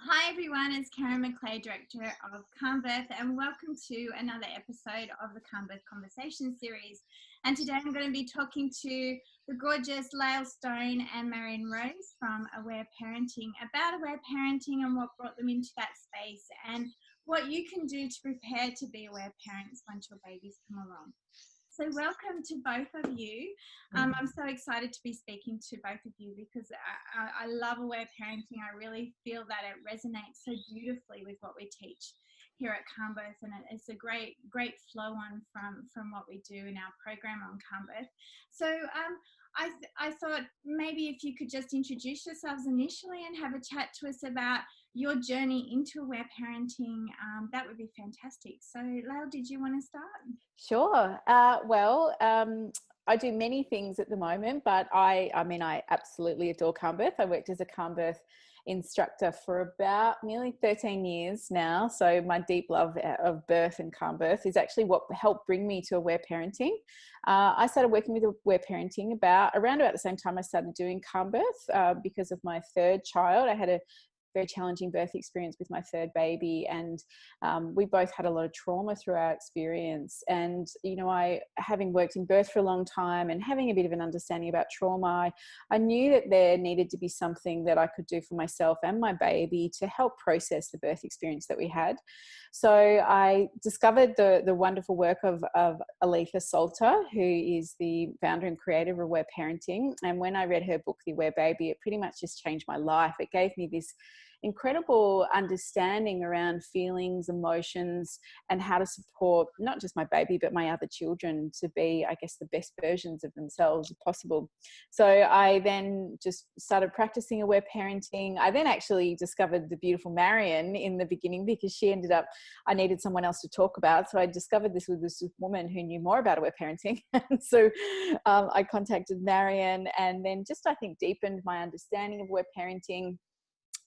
Hi everyone, it's Karen McClay, Director of Calmbirth, and welcome to another episode of the Calmbirth Conversation series. And today I'm going to be talking to the gorgeous Lael Stone and Marion Rose from Aware Parenting about aware parenting and what brought them into that space and what you can do to prepare to be aware parents once your babies come along. So welcome to both of you. I'm so excited to be speaking to both of you because I love aware parenting. I really feel that it resonates so beautifully with what we teach here at Calmbirth, and it's a great flow on from what we do in our program on Calmbirth. So I thought maybe if you could just introduce yourselves initially and have a chat to us about your journey into aware parenting, that would be fantastic. So Lael, did you want to start? Sure. I do many things at the moment, but I absolutely adore Calmbirth. I worked as a Calmbirth instructor for about nearly 13 years now. So my deep love of birth and Calmbirth is actually what helped bring me to aware parenting. I started working with aware parenting around about the same time I started doing Calmbirth because of my third child. I had a very challenging birth experience with my third baby, and we both had a lot of trauma through our experience. And having worked in birth for a long time and having a bit of an understanding about trauma, I knew that there needed to be something that I could do for myself and my baby to help process the birth experience that we had. So I discovered the wonderful work of Aletha Salter, who is the founder and creator of Aware Parenting. And when I read her book, The Aware Baby, it pretty much just changed my life. It gave me this incredible understanding around feelings, emotions, and how to support not just my baby, but my other children to be, I guess, the best versions of themselves possible. So I then just started practicing aware parenting. I then actually discovered the beautiful Marion in the beginning because I needed someone else to talk about. So I discovered this with this woman who knew more about aware parenting. And so I contacted Marion and then I think, deepened my understanding of aware parenting,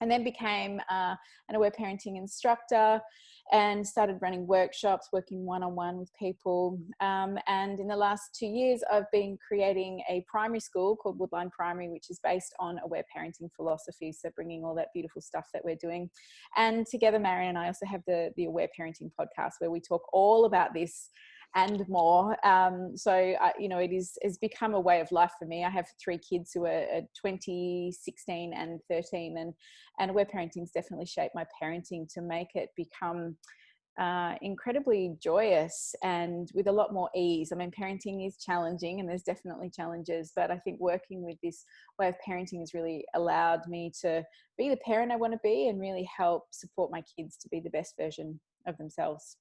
and then became an aware parenting instructor and started running workshops, working one-on-one with people. And in the last 2 years, I've been creating a primary school called Woodline Primary, which is based on aware parenting philosophy. So bringing all that beautiful stuff that we're doing. And together, Marion and I also have the Aware Parenting podcast, where we talk all about this and more. It's become a way of life for me. I have 3 kids who are 20, 16 and 13, and aware parenting's definitely shaped my parenting to make it become incredibly joyous and with a lot more ease. I mean, parenting is challenging and there's definitely challenges, but I think working with this way of parenting has really allowed me to be the parent I want to be and really help support my kids to be the best version of themselves.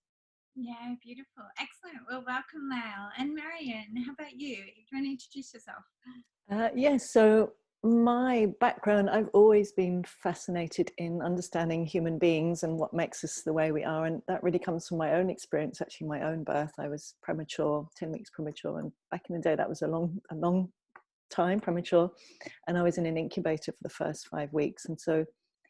Yeah, beautiful. Excellent. Well, welcome, Lael. And Marion, how about you? Do you want to introduce yourself? Yes, so my background, I've always been fascinated in understanding human beings and what makes us the way we are. And that really comes from my own experience, actually, my own birth. I was premature, 10 weeks premature. And back in the day, that was a long time premature. And I was in an incubator for the first 5 weeks. And so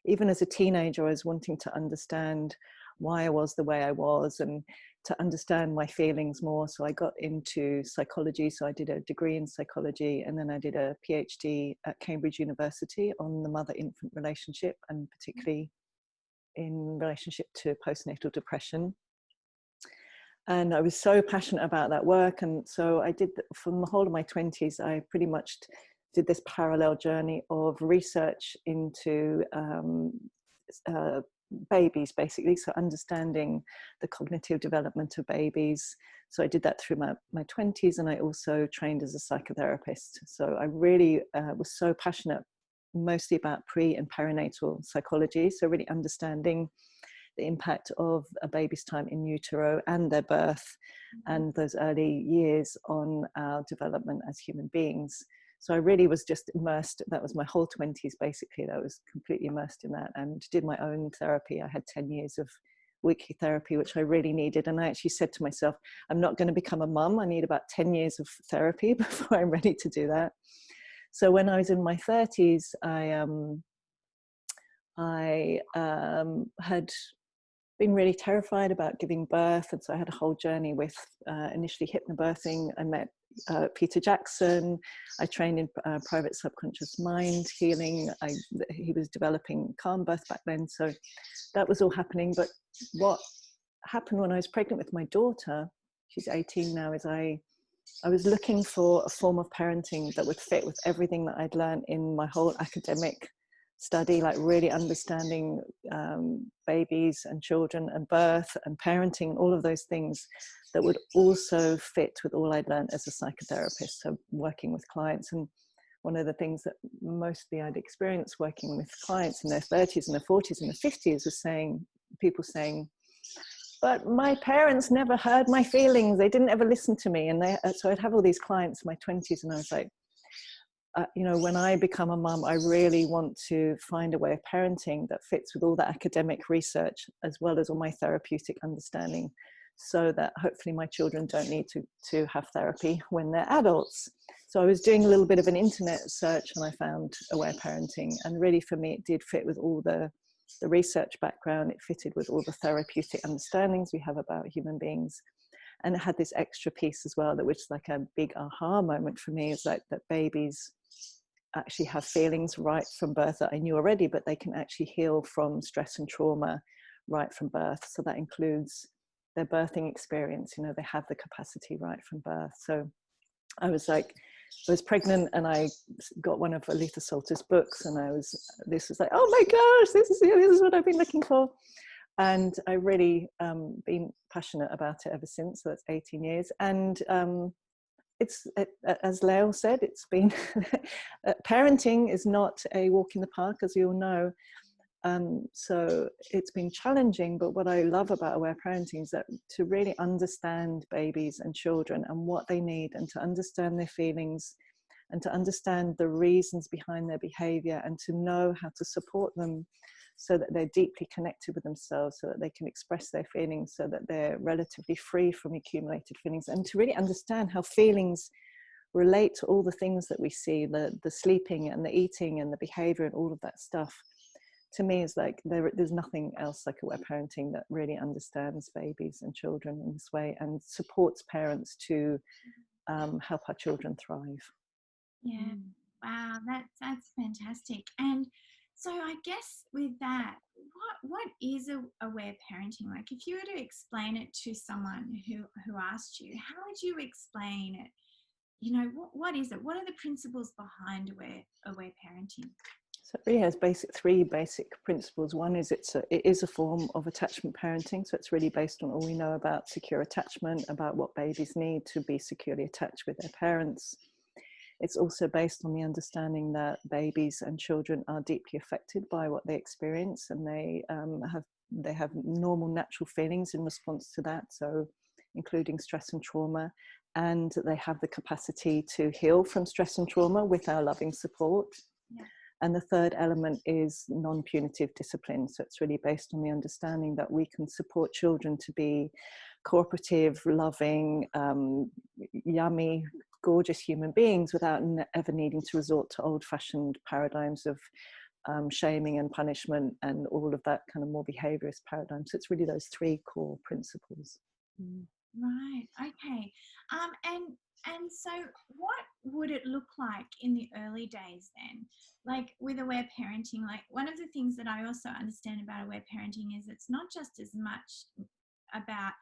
even as a teenager, I was wanting to understand why I was the way I was and to understand my feelings more. So I got into psychology. So I did a degree in psychology, and then I did a PhD at Cambridge University on the mother-infant relationship, and particularly in relationship to postnatal depression. And I was so passionate about that work. And so I did, from the whole of my 20s, I pretty much did this parallel journey of research into babies, basically. So understanding the cognitive development of babies. So I did that through my 20s, and I also trained as a psychotherapist. So I really was so passionate mostly about pre and perinatal psychology. So really understanding the impact of a baby's time in utero and their birth and those early years on our development as human beings. So I really was just immersed. That was my whole 20s, basically. I was completely immersed in that and did my own therapy. I had 10 years of weekly therapy, which I really needed. And I actually said to myself, I'm not going to become a mum. I need about 10 years of therapy before I'm ready to do that. So when I was in my 30s, I had been really terrified about giving birth. And so I had a whole journey with initially hypnobirthing. I met Peter Jackson. I trained in private subconscious mind healing. He was developing Calmbirth back then, so that was all happening. But what happened when I was pregnant with my daughter, she's 18 now, is I was looking for a form of parenting that would fit with everything that I'd learned in my whole academic study, like really understanding babies and children and birth and parenting, all of those things that would also fit with all I'd learned as a psychotherapist, so working with clients. And one of the things that mostly I'd experienced working with clients in their 30s and their 40s and their 50s was people saying, but my parents never heard my feelings, they didn't ever listen to me. And so I'd have all these clients in my 20s, and I was like, when I become a mum, I really want to find a way of parenting that fits with all the academic research as well as all my therapeutic understanding, so that hopefully my children don't need to have therapy when they're adults. So I was doing a little bit of an internet search, and I found Aware Parenting, and really for me it did fit with all the research background. It fitted with all the therapeutic understandings we have about human beings. And it had this extra piece as well, that which is like a big aha moment for me, is like that babies actually have feelings right from birth that I knew already, but they can actually heal from stress and trauma right from birth. So that includes their birthing experience. They have the capacity right from birth. So I was pregnant, and I got one of Aletha Salter's books, and this was like, oh my gosh, this is what I've been looking for. And I really been passionate about it ever since. So that's 18 years. And as Lael said, it's been parenting is not a walk in the park, as you all know. So it's been challenging, but what I love about Aware Parenting is that to really understand babies and children and what they need, and to understand their feelings, and to understand the reasons behind their behavior, and to know how to support them so that they're deeply connected with themselves, so that they can express their feelings, so that they're relatively free from accumulated feelings, and to really understand how feelings relate to all the things that we see, the sleeping and the eating and the behavior and all of that stuff. To me, is like there's nothing else like Aware Parenting that really understands babies and children in this way, and supports parents to help our children thrive. Yeah, wow, that's fantastic. And so I guess with that, what is aware parenting? Like, if you were to explain it to someone who asked you, how would you explain it? What is it? What are the principles behind aware parenting? So it really has three basic principles. One is it is a form of attachment parenting. So it's really based on all we know about secure attachment, about what babies need to be securely attached with their parents. It's also based on the understanding that babies and children are deeply affected by what they experience, and they have normal, natural feelings in response to that, so including stress and trauma, and they have the capacity to heal from stress and trauma with our loving support. Yeah. And the third element is non-punitive discipline. So it's really based on the understanding that we can support children to be cooperative, loving, yummy, gorgeous human beings without ever needing to resort to old-fashioned paradigms of shaming and punishment and all of that kind of more behaviorist paradigm. So it's really those three core principles. Right. Okay. And so what would it look like in the early days then? Like with aware parenting, like one of the things that I also understand about aware parenting is it's not just as much about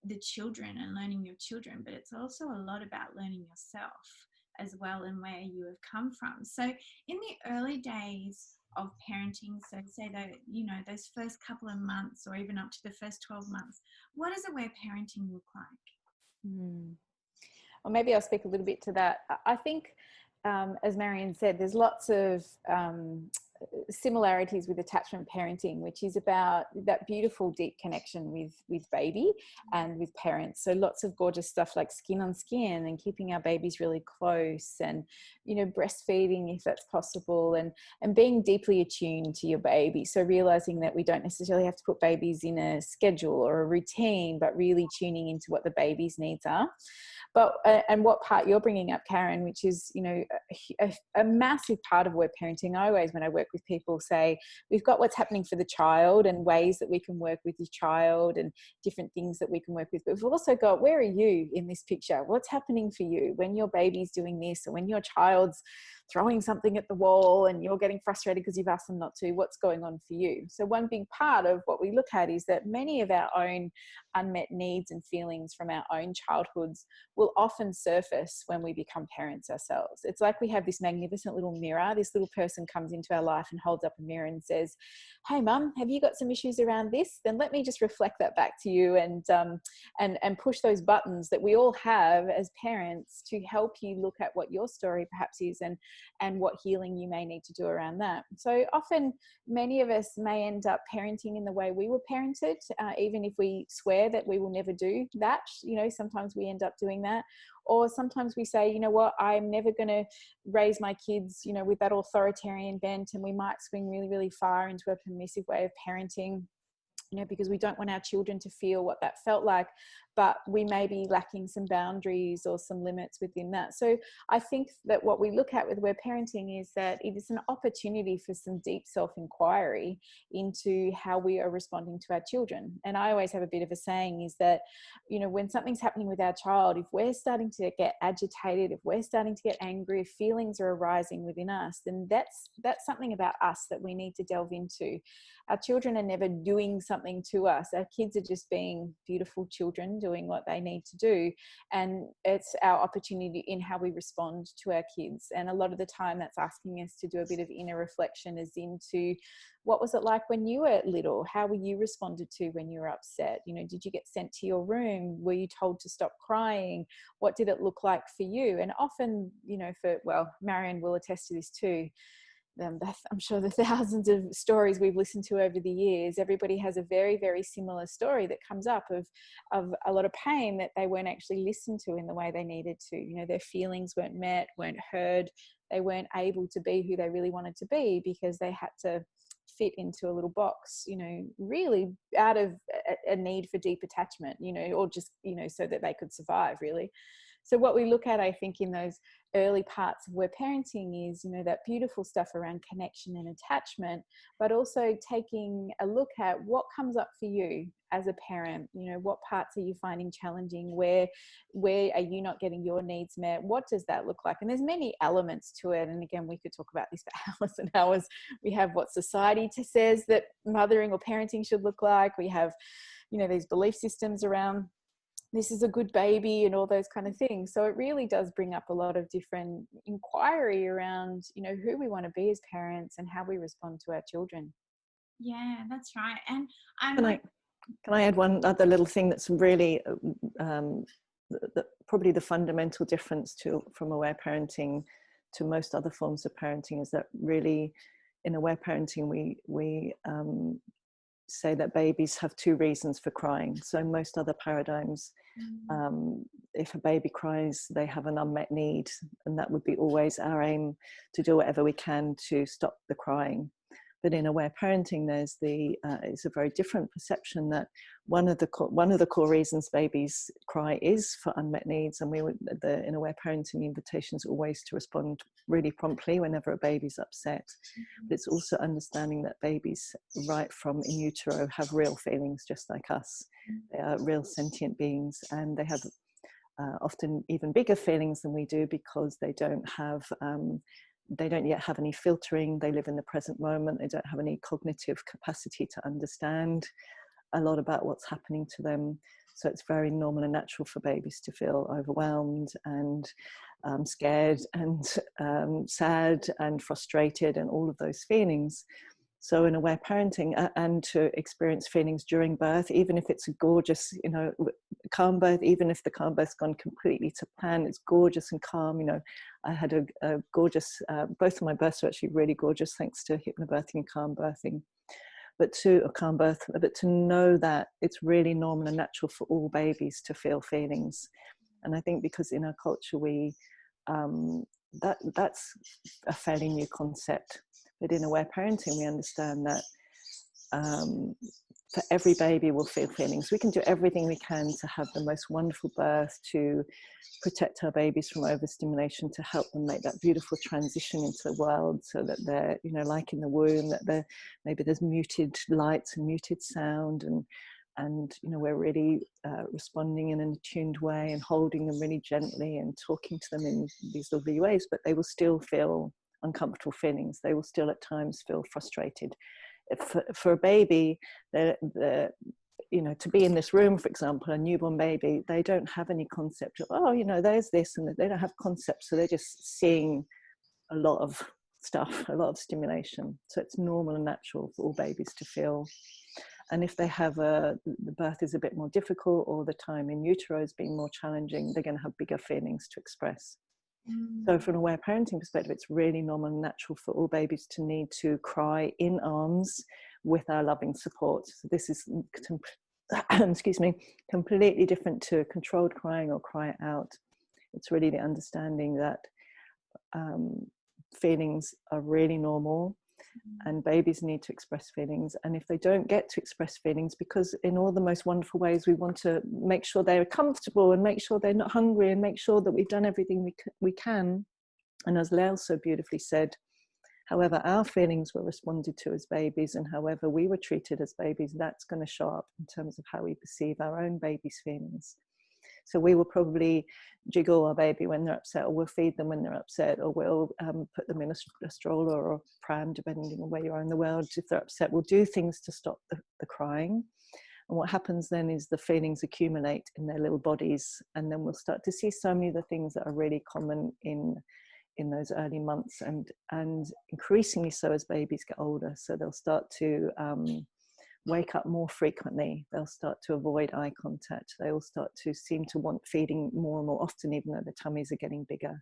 the children and learning your children, but it's also a lot about learning yourself as well, and where you have come from. So in the early days of parenting, so say that, those first couple of months or even up to the first 12 months, what does aware parenting look like? Or maybe I'll speak a little bit to that. I think, as Marion said, there's lots of similarities with attachment parenting, which is about that beautiful deep connection with baby and with parents. So lots of gorgeous stuff like skin on skin and keeping our babies really close, and breastfeeding if that's possible, and being deeply attuned to your baby. So realizing that we don't necessarily have to put babies in a schedule or a routine, but really tuning into what the baby's needs are. But and what part you're bringing up, Karen, which is a massive part of aware parenting. I always, when I work work with people say, we've got what's happening for the child and ways that we can work with your child and different things that we can work with. But we've also got, where are you in this picture? What's happening for you when your baby's doing this, or when your child's throwing something at the wall and you're getting frustrated because you've asked them not to? What's going on for you? So one big part of what we look at is that many of our own unmet needs and feelings from our own childhoods will often surface when we become parents ourselves. It's like we have this magnificent little mirror. This little person comes into our life and holds up a mirror and says, hey mum, have you got some issues around this? Then let me just reflect that back to you and push those buttons that we all have as parents to help you look at what your story perhaps is and what healing you may need to do around that. So often many of us may end up parenting in the way we were parented, even if we swear that we will never do that. Sometimes we end up doing that. Or sometimes we say, you know what, I'm never going to raise my kids, with that authoritarian bent, and we might swing really, really far into a permissive way of parenting, because we don't want our children to feel what that felt like, but we may be lacking some boundaries or some limits within that. So I think that what we look at with We're Parenting is that it is an opportunity for some deep self-inquiry into how we are responding to our children. And I always have a bit of a saying is that, when something's happening with our child, if we're starting to get agitated, if we're starting to get angry, if feelings are arising within us, then that's something about us that we need to delve into. Our children are never doing something to us. Our kids are just being beautiful children doing what they need to do. And it's our opportunity in how we respond to our kids. And a lot of the time that's asking us to do a bit of inner reflection as into, what was it like when you were little? How were you responded to when you were upset? Did you get sent to your room? Were you told to stop crying? What did it look like for you? And often, Marion will attest to this too. I'm sure the thousands of stories we've listened to over the years, everybody has a very, very similar story that comes up of a lot of pain that they weren't actually listened to in the way they needed to. Their feelings weren't met, weren't heard. They weren't able to be who they really wanted to be because they had to fit into a little box, really out of a need for deep attachment, or just, so that they could survive, really. So what we look at, I think, in those early parts of We're Parenting is, that beautiful stuff around connection and attachment, but also taking a look at what comes up for you as a parent. What parts are you finding challenging? Where are you not getting your needs met? What does that look like? And there's many elements to it. And again, we could talk about this for hours and hours. We have what society says that mothering or parenting should look like. We have, these belief systems around this is a good baby and all those kind of things. So it really does bring up a lot of different inquiry around, who we want to be as parents and how we respond to our children. Yeah, that's right. And can I add one other little thing that's really probably the fundamental difference from aware parenting to most other forms of parenting is that really in aware parenting we say that babies have two reasons for crying. So most other paradigms, if a baby cries, they have an unmet need, and that would be always our aim, to do whatever we can to stop the crying. But in aware parenting, there's it's a very different perception that one of the core reasons babies cry is for unmet needs, and in aware parenting, the invitation is always to respond really promptly whenever a baby's upset. But it's also understanding that babies, right from in utero, have real feelings just like us. They are real sentient beings, and they have often even bigger feelings than we do because they don't yet have any filtering. They live in the present moment. They don't have any cognitive capacity to understand a lot about what's happening to them. So it's very normal and natural for babies to feel overwhelmed and scared and sad and frustrated and all of those feelings. So in aware parenting, and to experience feelings during birth, even if it's a gorgeous, calm birth, even if the calm birth's gone completely to plan, it's gorgeous and calm. I had a gorgeous, both of my births were actually really gorgeous thanks to hypnobirthing and calm birthing. But to know that it's really normal and natural for all babies to feel feelings. And I think because in our culture that's a fairly new concept. But in aware parenting, we understand that for every baby will feel feelings. We can do everything we can to have the most wonderful birth, to protect our babies from overstimulation, to help them make that beautiful transition into the world, so that they're, you know, like in the womb, that maybe there's muted lights and muted sound, and you know, we're really responding in an attuned way and holding them really gently and talking to them in these lovely ways, but they will still feel uncomfortable feelings. They will still at times feel frustrated. For a baby, you know, to be in this room, for example, a newborn baby, they don't have any concept of, oh, you know, there's this, and they don't have concepts, so they're just seeing a lot of stuff, a lot of stimulation. So it's normal and natural for all babies to feel. And if they have the birth is a bit more difficult, or the time in utero is being more challenging, they're going to have bigger feelings to express. So from an aware parenting perspective, it's really normal and natural for all babies to need to cry in arms with our loving support. So this is, excuse me, completely different to controlled crying or cry out. It's really the understanding that feelings are really normal, and babies need to express feelings. And if they don't get to express feelings, because in all the most wonderful ways we want to make sure they're comfortable and make sure they're not hungry and make sure that we've done everything we can. And as Lael so beautifully said, however our feelings were responded to as babies and however we were treated as babies, that's going to show up in terms of how we perceive our own baby's feelings. So we will probably jiggle our baby when they're upset, or we'll feed them when they're upset, or we'll put them in a stroller or a pram, depending on where you are in the world. If they're upset, we'll do things to stop the crying. And what happens then is the feelings accumulate in their little bodies, and then we'll start to see so many of the things that are really common in those early months, and increasingly so as babies get older. So they'll start to wake up more frequently. They'll start to avoid eye contact. They will start to seem to want feeding more and more often, even though their tummies are getting bigger.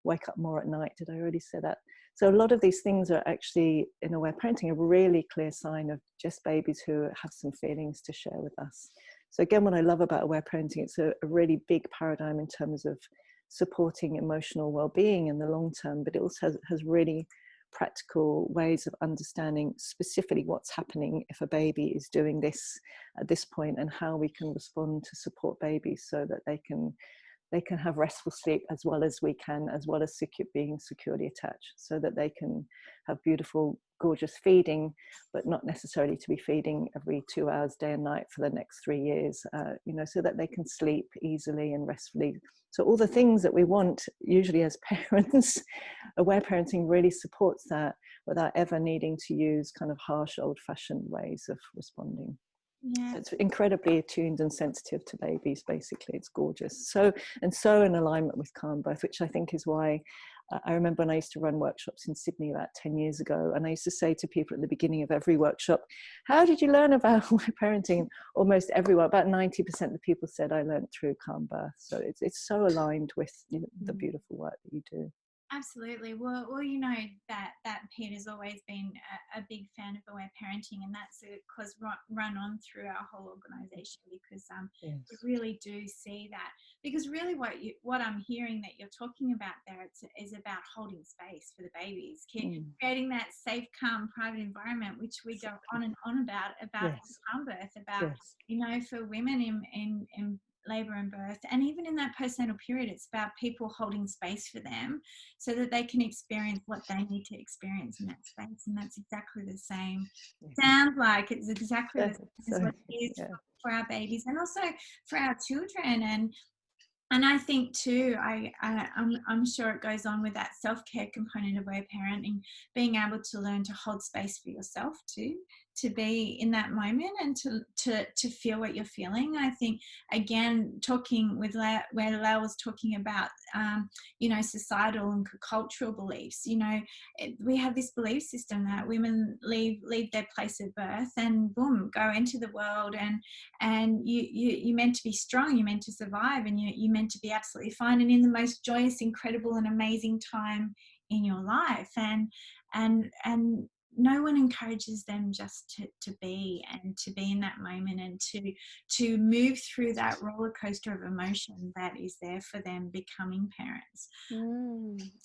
Wake up more at night. Did I already say that? So a lot of these things are actually, in aware parenting, a really clear sign of just babies who have some feelings to share with us. So again, what I love about aware parenting, it's a really big paradigm in terms of supporting emotional well-being in the long term, but it also has really practical ways of understanding specifically what's happening if a baby is doing this at this point, and how we can respond to support babies so that they can have restful sleep as well as we can, as well as being securely attached, so that they can have beautiful, gorgeous feeding, but not necessarily to be feeding every 2 hours day and night for the next 3 years, you know, so that they can sleep easily and restfully. So all the things that we want usually as parents, aware parenting really supports that without ever needing to use kind of harsh, old-fashioned ways of responding. Yeah. So it's incredibly attuned and sensitive to babies, basically. It's gorgeous. So in alignment with Calmbirth, which I think is why I remember when I used to run workshops in Sydney about 10 years ago, and I used to say to people at the beginning of every workshop, how did you learn about parenting? Almost everyone, about 90% of the people said, I learned through Calmbirth. So it's so aligned with, you know, the beautiful work that you do. Absolutely. Well, you know that Peter's always been a big fan of aware parenting, and that's because run on through our whole organisation, because Yes. we really do see that. Because really, what I'm hearing that you're talking about there is about holding space for the babies, creating that safe, calm, private environment, which we go on and on about Yes. Calmbirth, about Yes. you know, for women in labour and birth, and even in that postnatal period, it's about people holding space for them so that they can experience what they need to experience in that space. And that's exactly the same. Sounds like it's exactly the same as what it is for our babies, and also for our children. And I think too, I'm sure it goes on with that self-care component of aware parenting, being able to learn to hold space for yourself too, to be in that moment and to feel what you're feeling. I think, again, talking with where Lael was talking about, you know, societal and cultural beliefs, you know, we have this belief system that women leave their place of birth and boom, go into the world, and you're meant to be strong, you're meant to survive, and you're meant to be absolutely fine and in the most joyous, incredible and amazing time in your life. And no one encourages them just to be and to be in that moment and to move through that roller coaster of emotion that is there for them becoming parents.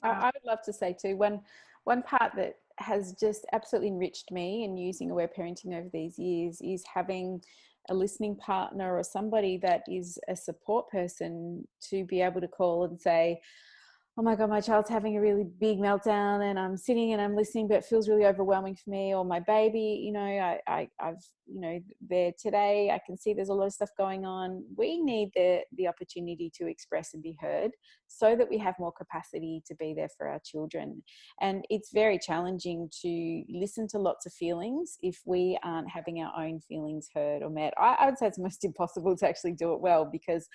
I would love to say too, one part that has just absolutely enriched me in using aware parenting over these years is having a listening partner or somebody that is a support person to be able to call and say, oh my God, my child's having a really big meltdown and I'm sitting and I'm listening, but it feels really overwhelming for me. Or my baby, you know, I've, you know, there today, I can see there's a lot of stuff going on. We need the opportunity to express and be heard so that we have more capacity to be there for our children. And it's very challenging to listen to lots of feelings if we aren't having our own feelings heard or met. I would say it's almost impossible to actually do it well because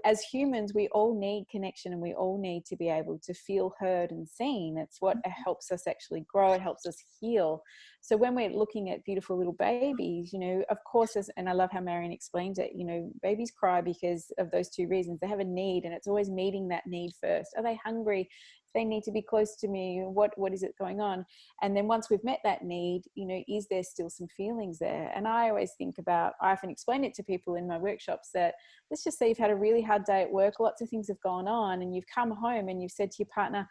as humans, we all need connection and we all need to be able to feel heard and seen. It's what helps us actually grow. It helps us heal. So when we're looking at beautiful little babies, you know, of course, and I love how Marion explained it, you know, babies cry because of those two reasons. They have a need and it's always meeting that need first. Are they hungry? They need to be close to me. What is it going on? And then once we've met that need, you know, is there still some feelings there? And I always think about, I often explain it to people in my workshops that, let's just say you've had a really hard day at work, lots of things have gone on, and you've come home and you've said to your partner,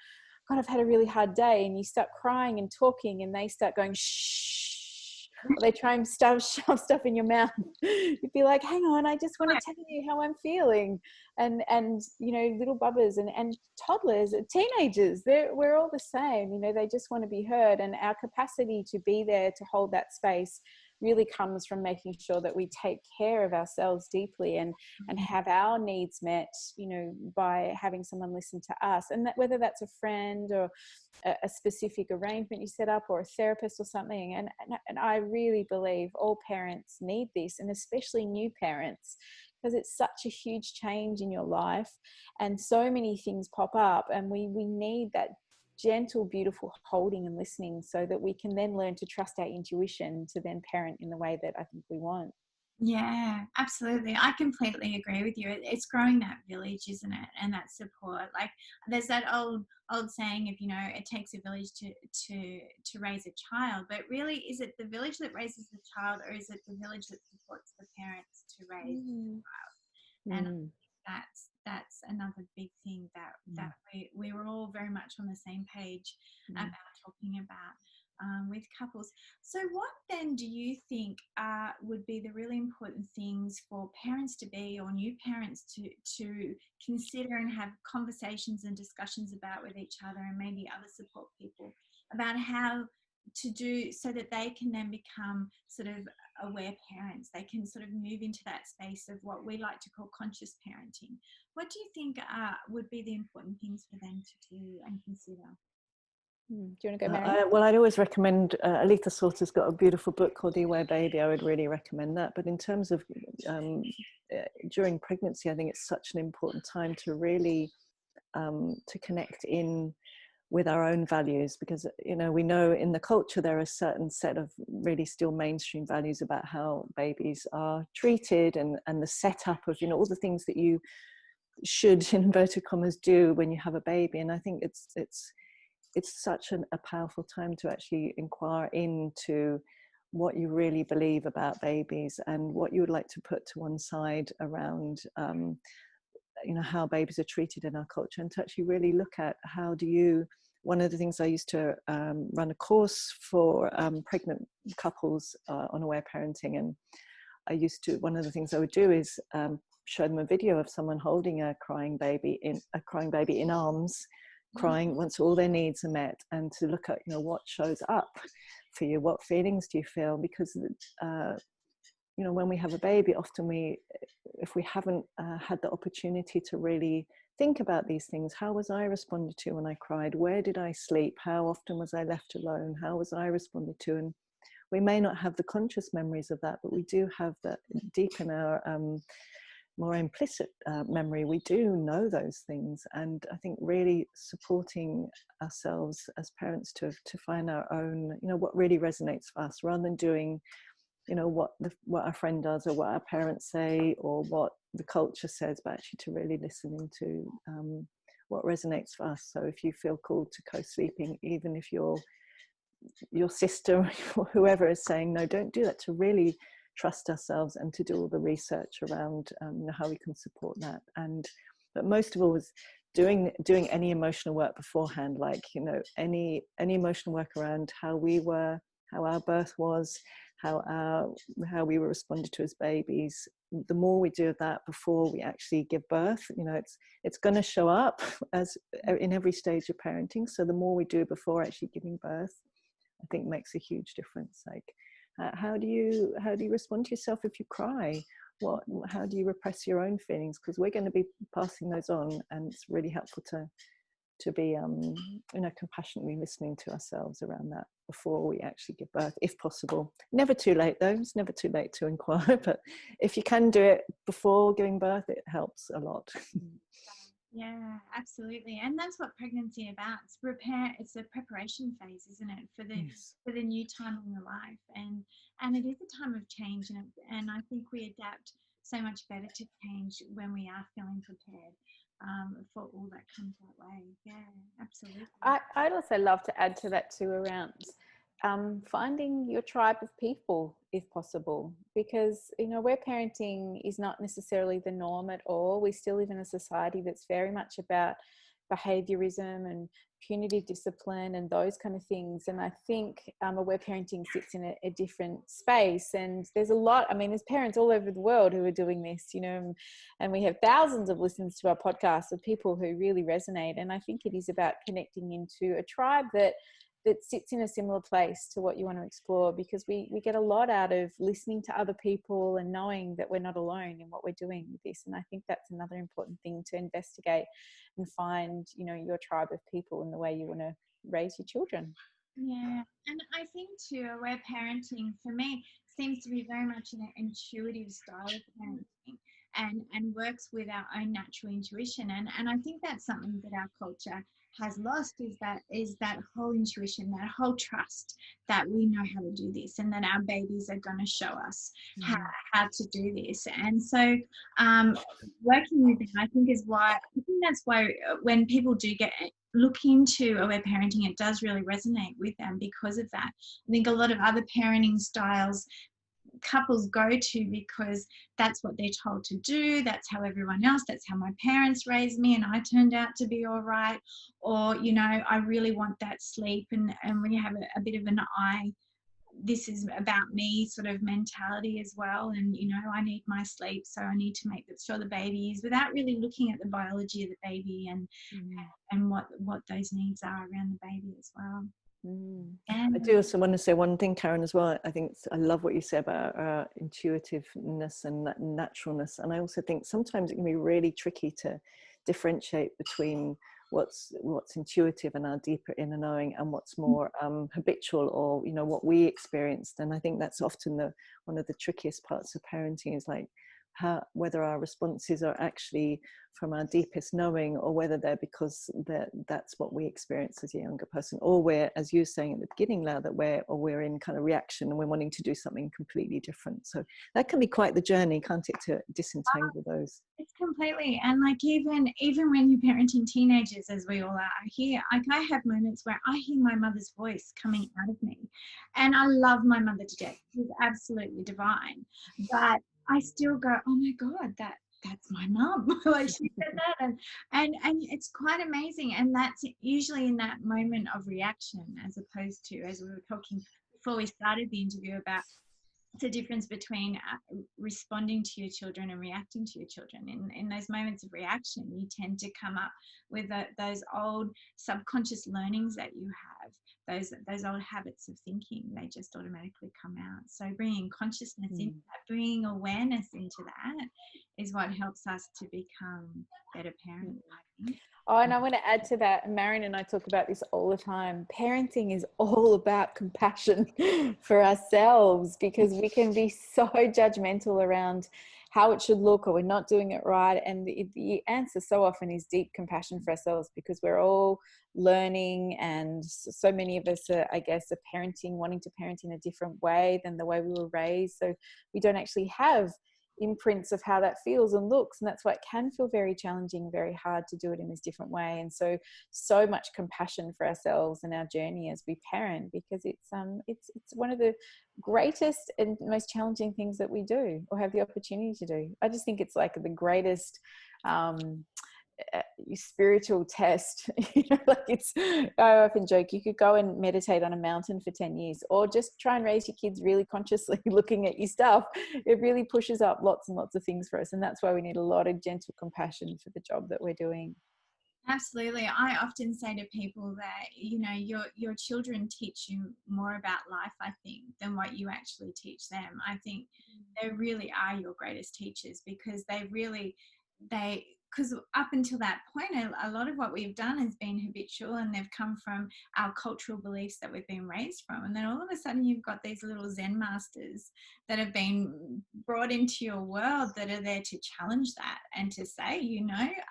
God, I've had a really hard day, and you start crying and talking and they start going shh, or they try and shove stuff in your mouth. You'd be like, hang on, I just want to tell you how I'm feeling. And you know, little bubbers and toddlers, teenagers, we're all the same. You know, they just want to be heard, and our capacity to be there to hold that space really comes from making sure that we take care of ourselves deeply and have our needs met, you know, by having someone listen to us. And that, whether that's a friend or a specific arrangement you set up or a therapist or something. And I really believe all parents need this, and especially new parents, because it's such a huge change in your life and so many things pop up, and we need that gentle, beautiful holding and listening so that we can then learn to trust our intuition to then parent in the way that I think we want. Yeah, absolutely. I completely agree with you. It's growing that village, isn't it? And that support. Like there's that old saying of, you know, it takes a village to raise a child. But really, is it the village that raises the child, or is it the village that supports the parents to raise the child? And that's another big thing that we were all very much on the same page about talking about with couples. So what then do you think would be the really important things for parents to be, or new parents to consider and have conversations and discussions about with each other and maybe other support people about how to do so that they can then become sort of aware parents? They can sort of move into that space of what we like to call conscious parenting. What do you think would be the important things for them to do and consider? Do you want to go, Marion? Well, I'd always recommend, Aletha Salter's got a beautiful book called The Aware Baby. I would really recommend that. But in terms of during pregnancy, I think it's such an important time to really to connect in with our own values, because, you know, we know in the culture there are a certain set of really still mainstream values about how babies are treated and the setup of, you know, all the things that you should, in inverted commas, do when you have a baby. And I think it's such a powerful time to actually inquire into what you really believe about babies and what you would like to put to one side around you know, how babies are treated in our culture, and to actually really look at how do you. One of the things I used to run a course for pregnant couples on aware parenting, and one of the things I would do is show them a video of someone holding a crying baby in arms, crying once all their needs are met, and to look at, you know, what shows up for you, what feelings do you feel, because you know, when we have a baby, often if we haven't had the opportunity to really think about these things, how was I responded to when I cried? Where did I sleep? How often was I left alone? How was I responded to? And we may not have the conscious memories of that, but we do have that deep in our more implicit memory. We do know those things, and I think really supporting ourselves as parents to find our own, you know, what really resonates for us, rather than doing, you know, what our friend does or what our parents say or what the culture says, but actually to really listen into what resonates for us. So if you feel called to co-sleeping, even if you're your sister or whoever is saying, no, don't do that, to really trust ourselves and to do all the research around how we can support that. But most of all was doing any emotional work beforehand, like, you know, any emotional work around how we were, how our birth was, how we were responded to as babies. The more we do that before we actually give birth, you know, it's going to show up as in every stage of parenting. So the more we do before actually giving birth, I think makes a huge difference. Like, how do you respond to yourself if you cry? How do you repress your own feelings? Because we're going to be passing those on, and it's really helpful to be you know, compassionately listening to ourselves around that before we actually give birth, if possible. Never too late though. It's never too late to inquire, but if you can do it before giving birth, it helps a lot. Yeah, absolutely. And that's what pregnancy is about. It's a preparation phase, isn't it, for the new time in your life. And it is a time of change, and I think we adapt so much better to change when we are feeling prepared for all that comes our way. Yeah, absolutely. I'd also love to add to that too, around finding your tribe of people if possible, because, you know, where parenting is not necessarily the norm at all. We still live in a society that's very much about behaviorism and punitive discipline and those kind of things, and I think aware parenting sits in a different space. And there's a lot, I mean, there's parents all over the world who are doing this, you know, and we have thousands of listens to our podcast of people who really resonate. And I think it is about connecting into a tribe that sits in a similar place to what you want to explore, because we get a lot out of listening to other people and knowing that we're not alone in what we're doing with this. And I think that's another important thing to investigate and find, you know, your tribe of people in the way you want to raise your children. Yeah, and I think too, aware parenting for me seems to be very much an intuitive style of parenting, and works with our own natural intuition. And I think that's something that our culture has lost, is that whole intuition, that whole trust that we know how to do this, and that our babies are going to show us how to do this. And so working with them, I think that's why when people do look into aware parenting, it does really resonate with them because of that. I think a lot of other parenting styles couples go to because that's what they're told to do, that's how everyone else, that's how my parents raised me and I turned out to be all right, or, you know, I really want that sleep, and when you have a bit of an this is about me sort of mentality as well, and, you know, I need my sleep, so I need to make sure the baby is, without really looking at the biology of the baby and what those needs are around the baby as well. I do also want to say one thing, Karen, as well. I love what you say about intuitiveness and that naturalness, and I also think sometimes it can be really tricky to differentiate between what's intuitive and our deeper inner knowing and what's more habitual, or, you know, what we experienced. And I think that's often one of the trickiest parts of parenting, is like whether our responses are actually from our deepest knowing, or whether they're because that's what we experience as a younger person, or we're, as you were saying at the beginning, Lael, that we're in kind of reaction and we're wanting to do something completely different. So that can be quite the journey, can't it, to disentangle those. It's completely, and like even when you're parenting teenagers, as we all are, I have moments where I hear my mother's voice coming out of me, and I love my mother to death. She's absolutely divine, but I still go, oh my God, that's my mum. Like, she said that, and it's quite amazing. And that's usually in that moment of reaction, as opposed to, as we were talking before we started the interview, about the difference between responding to your children and reacting to your children. In those moments of reaction, you tend to come up with those old subconscious learnings that you have, those old habits of thinking. They just automatically come out. So bringing consciousness into that, bringing awareness into that, is what helps us to become better parents, I think. Oh, and I want to add to that, Marion and I talk about this all the time. Parenting is all about compassion for ourselves, because we can be so judgmental around how it should look, or we're not doing it right. And the answer so often is deep compassion for ourselves, because we're all learning, and so many of us are, I guess, wanting to parent in a different way than the way we were raised. So we don't actually have imprints of how that feels and looks, and that's why it can feel very challenging, very hard to do it in this different way. And so much compassion for ourselves and our journey as we parent, because it's one of the greatest and most challenging things that we do or have the opportunity to do. I just think it's like the greatest spiritual test. Like I often joke, you could go and meditate on a mountain for 10 years or just try and raise your kids really consciously looking at your stuff. It really pushes up lots and lots of things for us, and that's why we need a lot of gentle compassion for the job that we're doing. Absolutely. I often say to people that, your children teach you more about life, I think, than what you actually teach them. I think they really are your greatest teachers, because because up until that point, a lot of what we've done has been habitual, and they've come from our cultural beliefs that we've been raised from. And then all of a sudden you've got these little Zen masters that have been brought into your world that are there to challenge that and to say,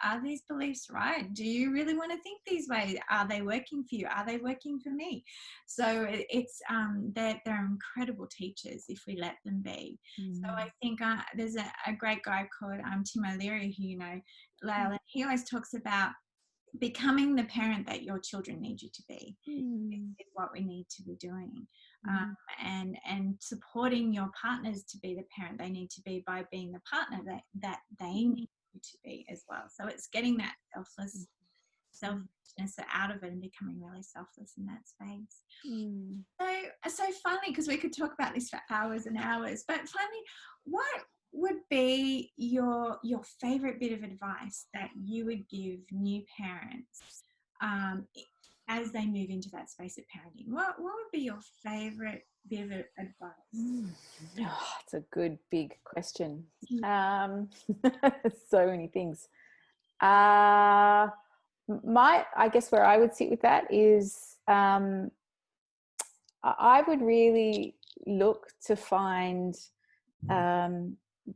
are these beliefs right? Do you really want to think these ways? Are they working for you? Are they working for me? So it's they're incredible teachers if we let them be. So I think there's a great guy called Tim O'Leary who, Lael, and he always talks about becoming the parent that your children need you to be. Is what we need to be doing. And supporting your partners to be the parent they need to be by being the partner that they need you to be as well. So it's getting that selfishness out of it and becoming really selfless in that space. So finally, because we could talk about this for hours and hours, but finally, what would be your favorite bit of advice that you would give new parents as they move into that space of parenting? What would be your favorite bit of advice? It's a good big question. So many things. I guess where I would sit with that is I would really look to find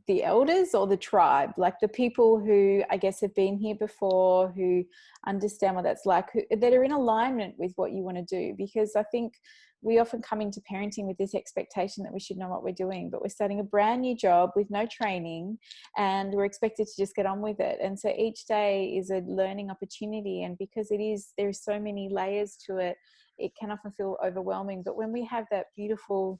the elders or the tribe, like the people who I guess have been here before, who understand what that's like, that are in alignment with what you want to do. Because I think we often come into parenting with this expectation that we should know what we're doing, but we're starting a brand new job with no training and we're expected to just get on with it. And so each day is a learning opportunity, and because there's so many layers to it, it can often feel overwhelming. But when we have that beautiful,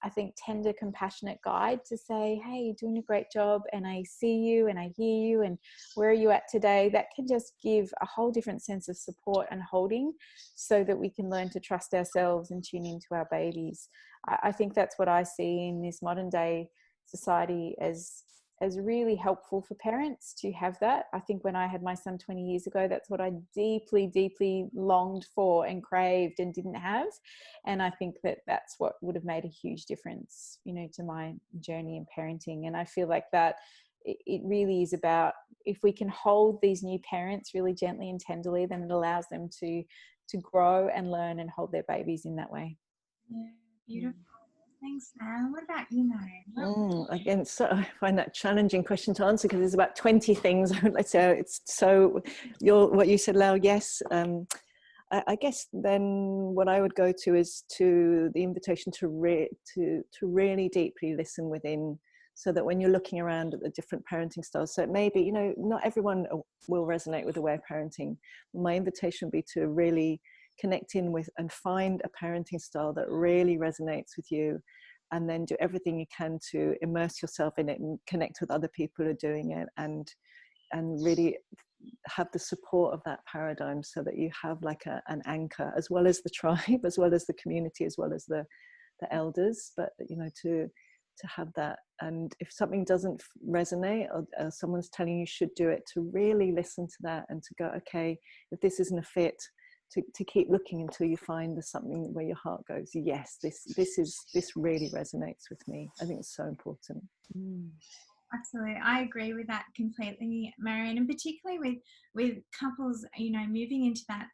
I think, tender, compassionate guide to say, hey, you're doing a great job, and I see you and I hear you, and where are you at today? That can just give a whole different sense of support and holding, so that we can learn to trust ourselves and tune into our babies. I think that's what I see in this modern day society as really helpful for parents to have that. I think when I had my son 20 years ago, that's what I deeply, deeply longed for and craved and didn't have. And I think that that's what would have made a huge difference, to my journey in parenting. And I feel like that it really is about, if we can hold these new parents really gently and tenderly, then it allows them to grow and learn and hold their babies in that way. Yeah, beautiful. Thanks, Lael. What about you, Marion? Again, so I find that challenging question to answer, because there's about 20 things. Let's say it's so. What you said, Lael. Yes. I guess then what I would go to is to the invitation to really deeply listen within, so that when you're looking around at the different parenting styles, so it may be, not everyone will resonate with the way of parenting. My invitation would be to really connect in with and find a parenting style that really resonates with you, and then do everything you can to immerse yourself in it and connect with other people who are doing it, and really have the support of that paradigm, so that you have like an anchor, as well as the tribe, as well as the community, as well as the elders, but to have that. And if something doesn't resonate, or someone's telling you should do it, to really listen to that and to go, okay, if this isn't a fit, to keep looking until you find there's something where your heart goes, yes, this really resonates with me. I think it's so important. Absolutely. I agree with that completely, Marion, and particularly with couples, moving into that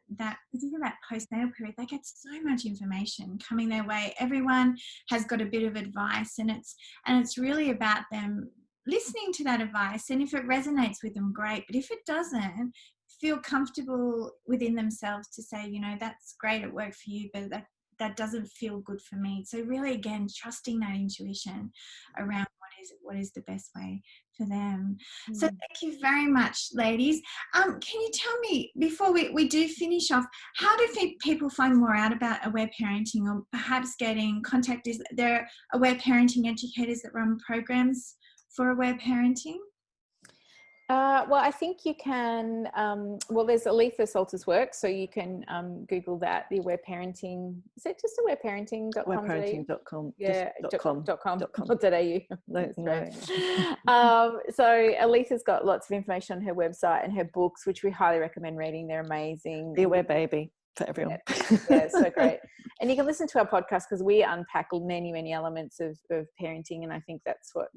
particularly that postnatal period, they get so much information coming their way. Everyone has got a bit of advice, and it's really about them listening to that advice, and if it resonates with them, great. But if it doesn't, feel comfortable within themselves to say, that's great, it worked for you, but that doesn't feel good for me. So really, again, trusting that intuition around what what is the best way for them. So thank you very much, ladies. Can you tell me, before we do finish off, how do people find more out about aware parenting, or perhaps get in contact? Is there aware parenting educators that run programs for aware parenting? Well, I think you can, there's Aletha Salter's work, so you can Google that, the Aware Parenting. Is it just awareparenting.com? Awareparenting.com. Yeah, .com. .au. No. So Aletha's got lots of information on her website and her books, which we highly recommend reading. They're amazing. The Aware Baby for everyone. Yeah, so great. And you can listen to our podcast because we unpack many, many elements of parenting. And I think that's what,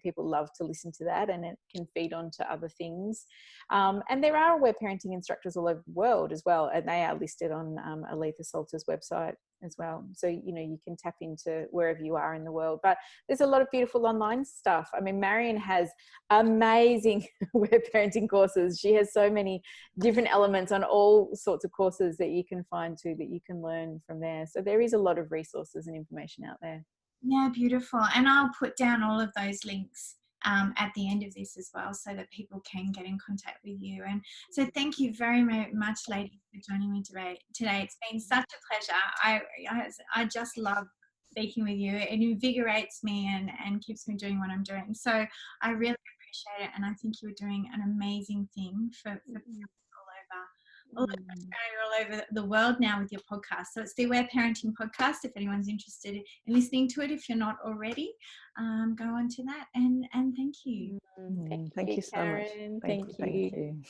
people love to listen to that, and it can feed on to other things. And there are aware parenting instructors all over the world as well. And they are listed on Aletha Salter's website as well. So, you can tap into wherever you are in the world. But there's a lot of beautiful online stuff. I mean, Marion has amazing aware parenting courses. She has so many different elements on all sorts of courses that you can find too, that you can learn from there. So there is a lot of resources and information out there. Yeah, beautiful. And I'll put down all of those links at the end of this as well, so that people can get in contact with you. And so thank you very much, ladies, for joining me today. It's been such a pleasure. I just love speaking with you. It invigorates me and keeps me doing what I'm doing. So I really appreciate it, and I think you're doing an amazing thing for people all over the world now with your podcast. So it's the Aware Parenting Podcast. If anyone's interested in listening to it, if you're not already, go on to that. And thank you. Thank you so much. Thank you.